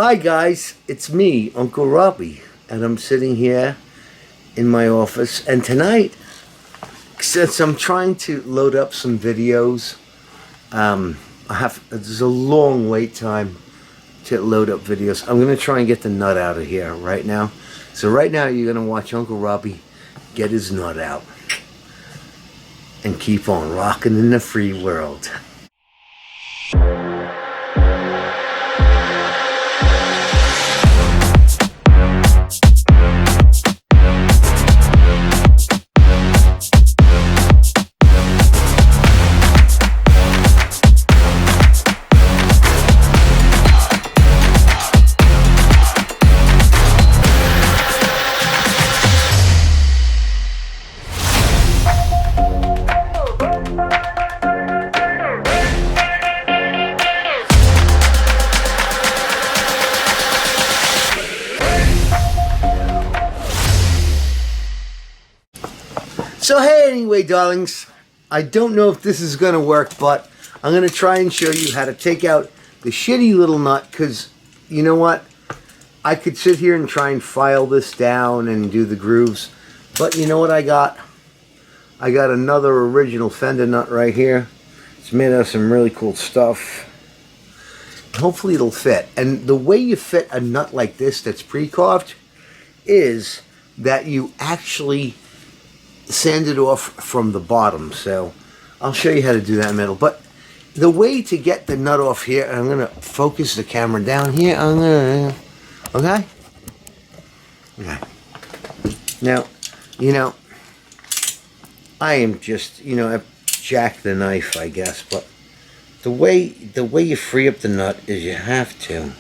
Hi guys, it's me, Uncle Robbie, and I'm sitting here in my office, and tonight, since I'm trying to load up some videos, there's a long wait time to load up videos. I'm going to try and get the nut out of here right now. So right now you're going to watch Uncle Robbie get his nut out and keep on rocking in the free world. So hey, anyway, darlings, I don't know if this is going to work, but I'm going to try and show you how to take out the shitty little nut, because you know what? I could sit here and try and file this down and do the grooves, but you know what I got? I got another original Fender nut right here. It's made out of some really cool stuff. Hopefully it'll fit. And the way you fit a nut like this that's pre-carved is that you actually sand it off from the bottom. So I'll show you how to do that in the middle. But the way to get the nut off here, I'm going to focus the camera down here. Okay? Okay. Now, you know, I am just, you know, I've jacked the knife, I guess, but the way you free up the nut is you have to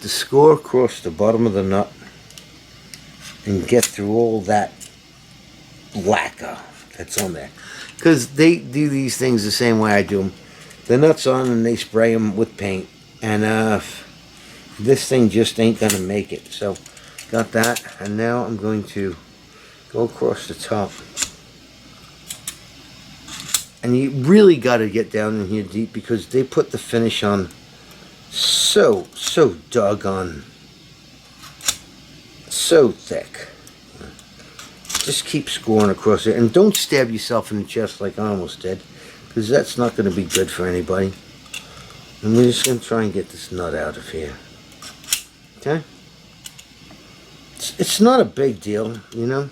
score across the bottom of the nut and get through all that lacquer that's on there, because they do these things the same way I do them. The nut's on and they spray them with paint, and this thing just ain't gonna make it. So got that, and now I'm going to go across the top, and you really got to get down in here deep, because they put the finish on so doggone so thick. Just keep scoring across it, and don't stab yourself in the chest like I almost did, because that's not going to be good for anybody. And we're just going to try and get this nut out of here. Okay? It's not a big deal, you know.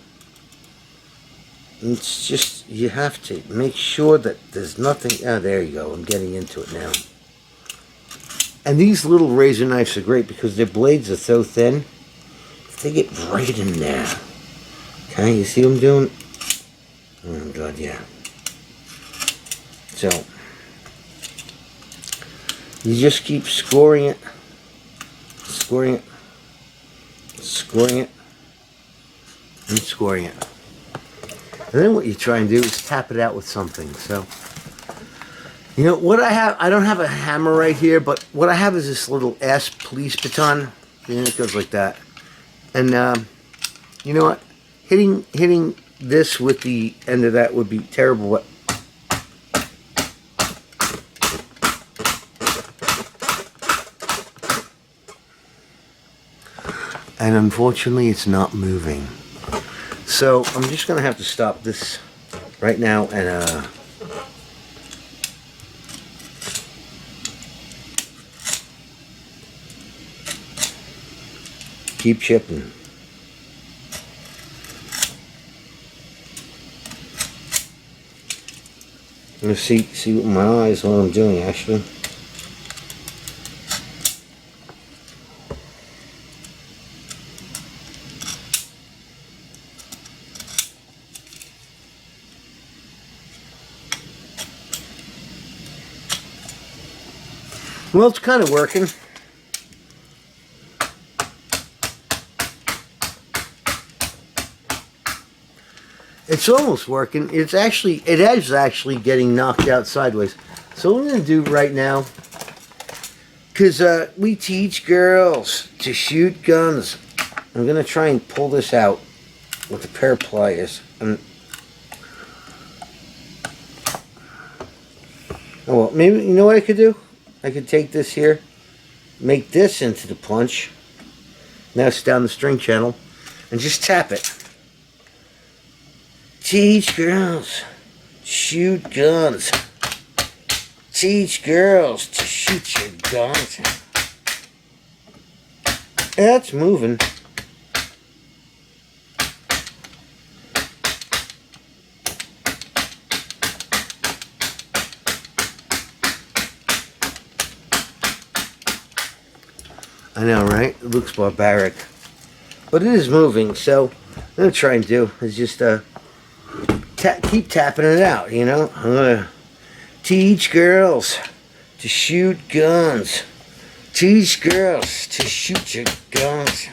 It's just, you have to make sure that there's nothing. Oh, there you go. I'm getting into it now. And these little razor knives are great because their blades are so thin. They get right in there. Okay, you see what I'm doing? Oh God, yeah. So you just keep scoring it, scoring it, scoring it, and scoring it. And then what you try and do is tap it out with something. So, you know what I have? I don't have a hammer right here, but what I have is this little ass police baton. And it goes like that. And you know what? Hitting this with the end of that would be terrible. But and unfortunately, it's not moving. So I'm just going to have to stop this right now and keep chipping. I'm going to see with my eyes what I'm doing, actually. Well, it's kind of working. It's almost working. It is actually getting knocked out sideways. So what I'm going to do right now, because we teach girls to shoot guns, I'm going to try and pull this out with a pair of pliers. And oh, well, maybe, you know what I could do? I could take this here make this into the punch. Now it's down the string channel. And just tap it. Teach girls to shoot guns. Teach girls to shoot your guns. That's moving. I know, right? It looks barbaric. But it is moving, so what I'm going to try and do is just keep tapping it out, you know? I'm going to teach girls to shoot guns. Teach girls to shoot your guns.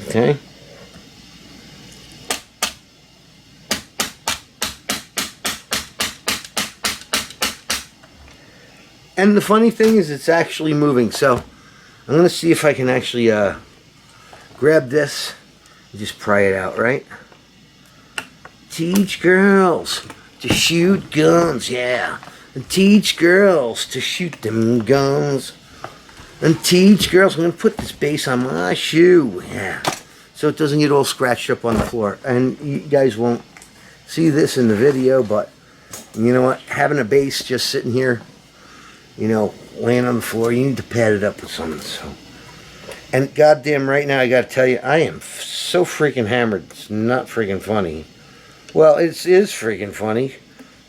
Okay? And the funny thing is it's actually moving, so I'm going to see if I can actually grab this and just pry it out, right? Teach girls to shoot guns, yeah. And teach girls to shoot them guns. And teach girls, I'm going to put this bass on my shoe, yeah. So it doesn't get all scratched up on the floor. And you guys won't see this in the video, but you know what? Having a bass just sitting here, you know, laying on the floor, you need to pad it up with something. So, and goddamn right now, I gotta tell you, I am so freaking hammered. It's not freaking funny. Well, it is freaking funny.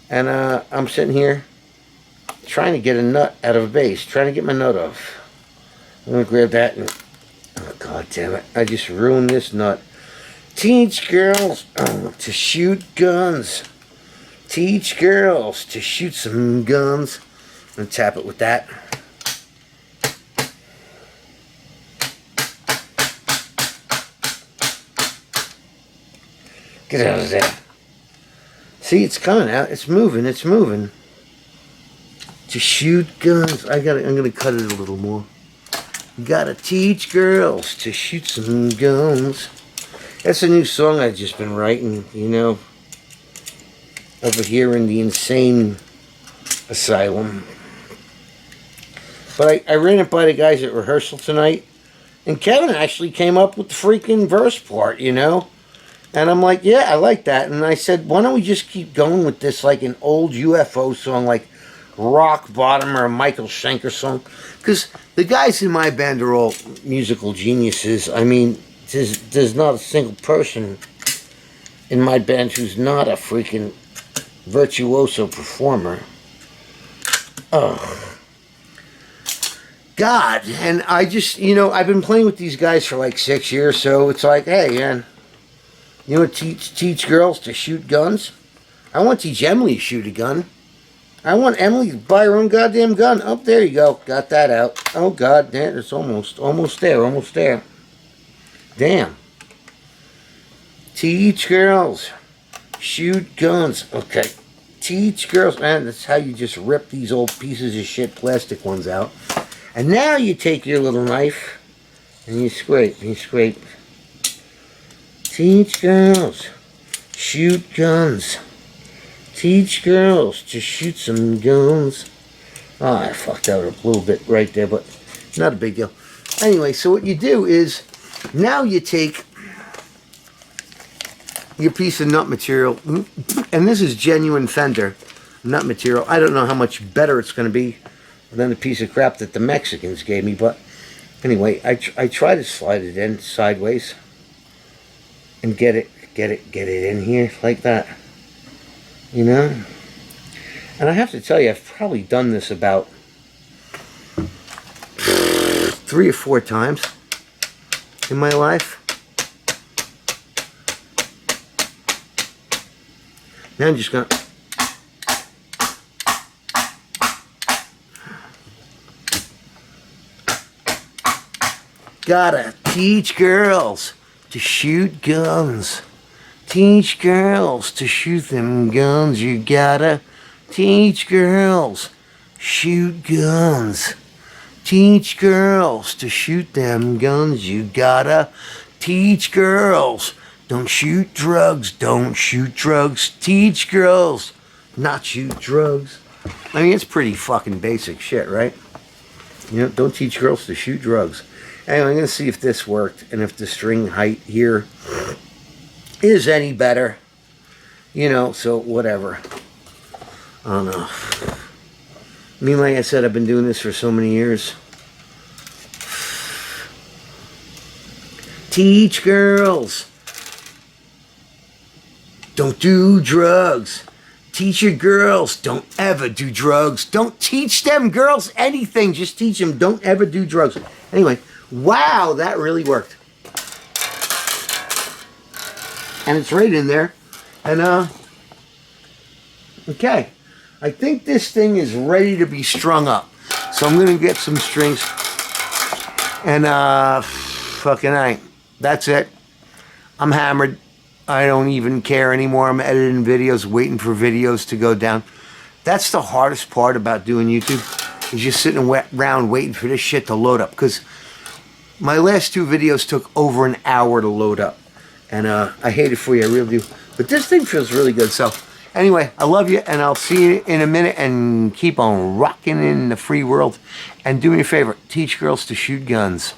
And I'm sitting here trying to get a nut out of a bass, trying to get my nut off. I'm gonna grab that and, oh god damn it, I just ruined this nut. Teach girls to shoot guns. Teach girls to shoot some guns. And tap it with that. Get out of there. See, it's coming out. It's moving. It's moving. To shoot guns. I'm gonna cut it a little more. You gotta teach girls to shoot some guns. That's a new song I've just been writing, you know, over here in the insane asylum. But I ran it by the guys at rehearsal tonight, and Kevin actually came up with the freaking verse part, you know? And I'm like, yeah, I like that. And I said, why don't we just keep going with this like an old UFO song, like Rock Bottom or a Michael Schenker song? Because the guys in my band are all musical geniuses. I mean, there's not a single person in my band who's not a freaking virtuoso performer. Oh. God, and I just, you know, I've been playing with these guys for like 6 years, so it's like, hey, man, you want to teach girls to shoot guns? I want to teach Emily to shoot a gun. I want Emily to buy her own goddamn gun. Oh, there you go. Got that out. Oh, god damn, it's almost there. Damn. Teach girls. Shoot guns. Okay. Teach girls. Man, that's how you just rip these old pieces of shit plastic ones out. And now you take your little knife and you scrape. Teach girls. Shoot guns. Teach girls to shoot some guns. Oh, I fucked out a little bit right there, but not a big deal. Anyway, so what you do is, now you take your piece of nut material, and this is genuine Fender nut material. I don't know how much better it's going to be than the piece of crap that the Mexicans gave me, but anyway, I try to slide it in sideways and get it in here like that, you know. And I have to tell you, I've probably done this about 3 or 4 times in my life. Now I'm just gonna gotta teach girls to shoot guns. Teach girls to shoot them guns. You gotta teach girls shoot guns. Teach girls to shoot them guns. You gotta teach girls Don't shoot drugs. Don't shoot drugs. Teach girls not shoot drugs. I mean, it's pretty fucking basic shit, right? You know, don't teach girls to shoot drugs. Anyway, I'm going to see if this worked and if the string height here is any better. You know, so whatever. I don't know. I mean, like I said, I've been doing this for so many years. Teach girls. Don't do drugs. Teach your girls. Don't ever do drugs. Don't teach them girls anything. Just teach them. Don't ever do drugs. Anyway, wow, that really worked. And it's right in there. And, okay. I think this thing is ready to be strung up. So I'm going to get some strings. And, fucking that's it. I'm hammered. I don't even care anymore. I'm editing videos, waiting for videos to go down. That's the hardest part about doing YouTube, is just sitting around waiting for this shit to load up. Because my last 2 videos took over an hour to load up. And I hate it for you, I really do. But this thing feels really good. So anyway, I love you, and I'll see you in a minute. And keep on rocking in the free world. And do me a favor, teach girls to shoot guns.